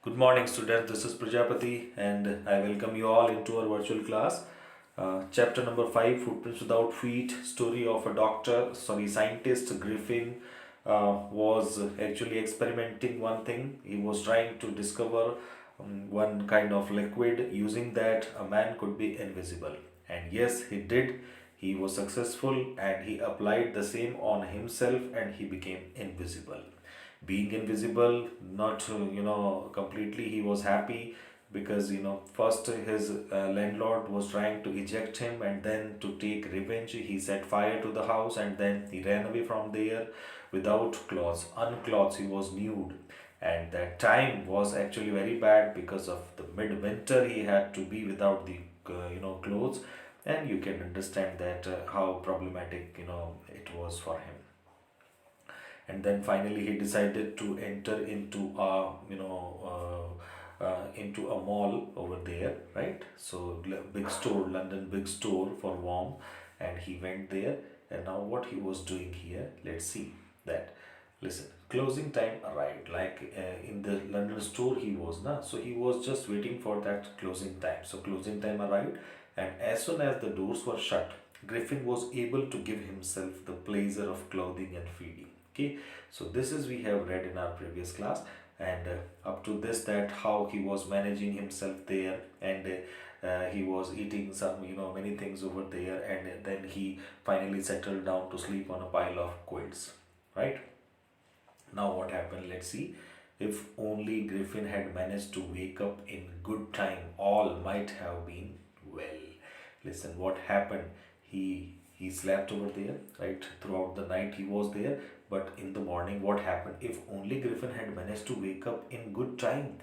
Good morning, students. This is Prajapati, and I welcome you all into our virtual class. Chapter number 5, Footprints Without Feet, story of a scientist Griffin was actually experimenting one thing. He was trying to discover one kind of liquid. Using that, a man could be invisible. And yes, he did. He was successful and he applied the same on himself and he became invisible. Being invisible, not completely, he was happy because first his landlord was trying to eject him, and then to take revenge he set fire to the house, and then he ran away from there without clothes, unclothes. He was nude, and that time was actually very bad because of the midwinter. He had to be without the clothes, and you can understand that how problematic it was for him. And then finally he decided to enter into a into a mall over there, right? So big store, London big store for warm, and he went there. And now what he was doing here, let's see that. Listen, closing time arrived, like in the London store he was na, so he was just waiting for that closing time. So closing time arrived, and as soon as the doors were shut, Griffin was able to give himself the pleasure of clothing and feeding. Okay, so this is we have read in our previous class, and up to this, that how he was managing himself there, and he was eating some many things over there, and then he finally settled down to sleep on a pile of quilts, right? Now what happened, let's see. If only Griffin had managed to wake up in good time, all might have been well. Listen what happened. He slept over there, right? Throughout the night he was there, but in the morning what happened? If only Griffin had managed to wake up in good time,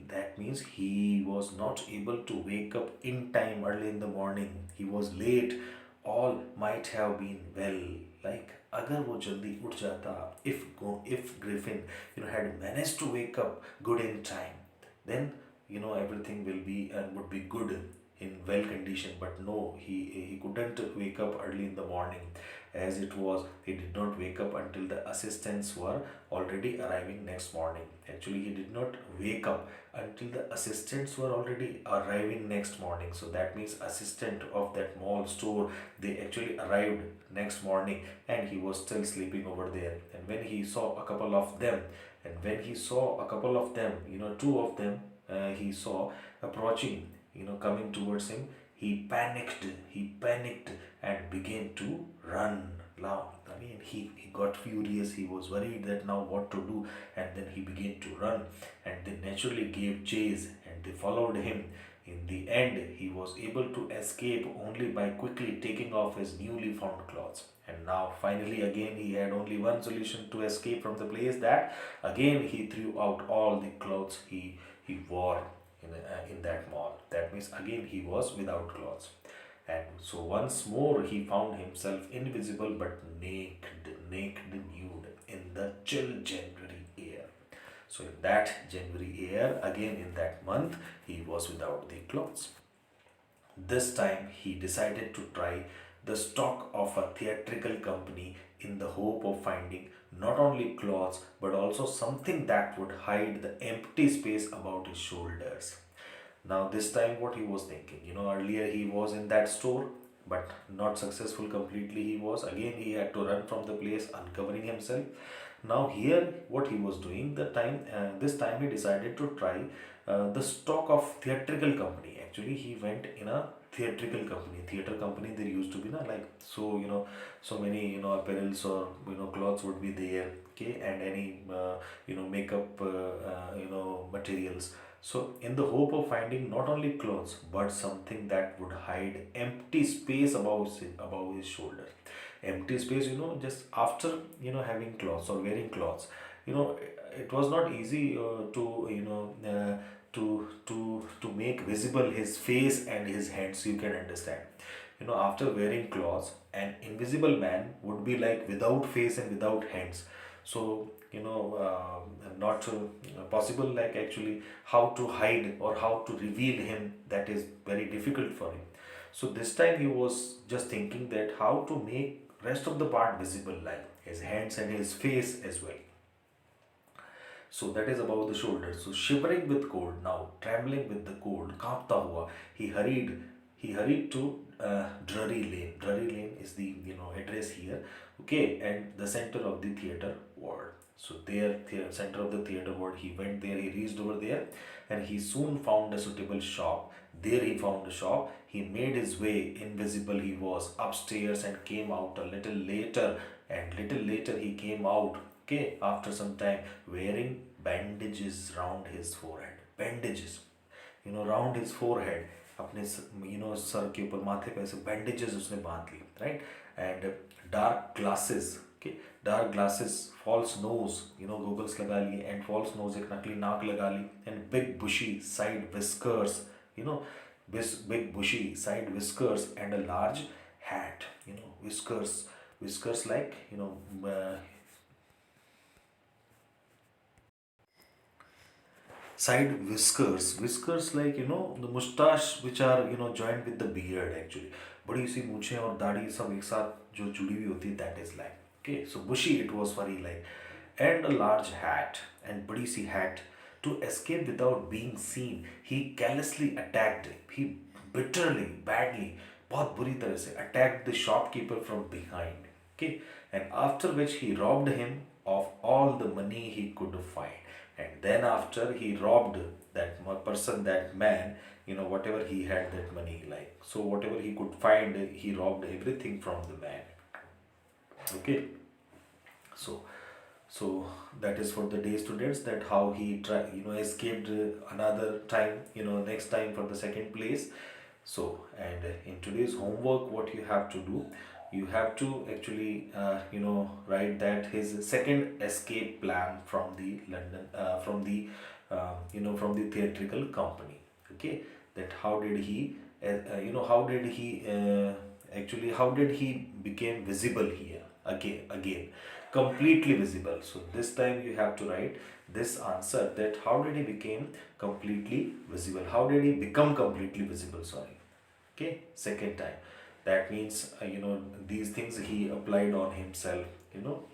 that means he was not able to wake up in time early in the morning. He was late. All might have been well. Like अगर वो जल्दी उठ जाता, if Griffin had managed to wake up good in time, then everything will be and would be good in well condition. But no, he couldn't wake up early in the morning. As it was, he did not wake up until the assistants were already arriving next morning. Actually, he did not wake up until the assistants were already arriving next morning. So that means assistant of that mall store, they actually arrived next morning, and he was still sleeping over there. And when he saw a couple of them, two of them, he saw approaching, coming towards him. He panicked and began to run. Now, I mean, he got furious. He was worried that now what to do, and then he began to run, and they naturally gave chase, and they followed him. In the end, he was able to escape only by quickly taking off his newly found clothes. And now, finally, again, he had only one solution to escape from the place. That again, he threw out all the clothes he wore in that mall. That means again he was without clothes. And so once more he found himself invisible but naked, nude in the chill January air. So in that January air, again in that month, he was without the clothes. This time he decided to try the stock of a theatrical company in the hope of finding not only clothes but also something that would hide the empty space about his shoulders. Now, this time, what he was thinking, earlier he was in that store, but not successful completely. He was again, he had to run from the place, uncovering himself. Now, here, what he was doing, this time he decided to try the stock of theatrical company. Actually, he went in a theater company. There used to be na, like, so so many apparels or clothes would be there, okay, and any makeup materials. So, in the hope of finding not only clothes but something that would hide empty space above his shoulder. Empty space, just after having clothes or wearing clothes, it was not easy to make visible his face and his hands. You can understand. After wearing clothes, an invisible man would be like without face and without hands. So not possible, like actually how to hide or how to reveal him, that is very difficult for him. So this time he was just thinking that how to make rest of the part visible, like his hands and his face as well. So that is about the shoulders. So shivering with cold, now trembling with the cold, कांपता हुआ, he hurried, to Drury Lane. Drury Lane is the address here, okay, and the center of the theater ward. So there, center of the theater ward, he went there. He reached over there, and he soon found a suitable shop. There he found a shop. He made his way. Invisible he was upstairs and came out a little later. And little later he came out. Okay, after some time, wearing bandages round his forehead. Bandages, round his forehead. अपने sir के ऊपर माथे पे ऐसे bandages उसने बांध ली, right? And dark glasses, okay, dark glasses, false nose, goggles लगा लिए, and false nose, एक नकली नाक लगा ली, and big bushy side whiskers, you know big bushy side whiskers, and a large hat, whiskers like, side whiskers like, the mustache which are, joined with the beard actually. बड़ी सी मूछें और दाढ़ी सब एक साथ जो जुड़ी हुई होती है, that is like, okay, so bushy it was furry like, and a large hat, and बड़ी सी hat. To escape without being seen, he callously attacked, he bitterly, badly, बहुत बुरी तरह से attacked the shopkeeper from behind, okay, and after which he robbed him of all the money he could find. And then after he robbed that person, that man, whatever he had, that money, like, so whatever he could find, he robbed everything from the man, okay. So so that is for the day, students, that how he escaped another time, next time for the second place. So, and in today's homework, what you have to do, you have to actually write that his second escape plan from the London, from the theatrical company, okay, that how did he how did he actually, how did he became visible here, again completely visible. So this time you have to write this answer, that how did he became completely visible, how did he become completely visible, sorry, okay, second time. That means these things he applied on himself,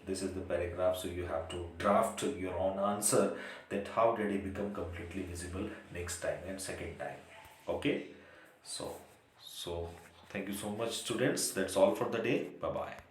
this is the paragraph. So you have to draft your own answer, that how did he become completely visible next time and second time, okay. So thank you so much, students. That's all for the day. Bye bye.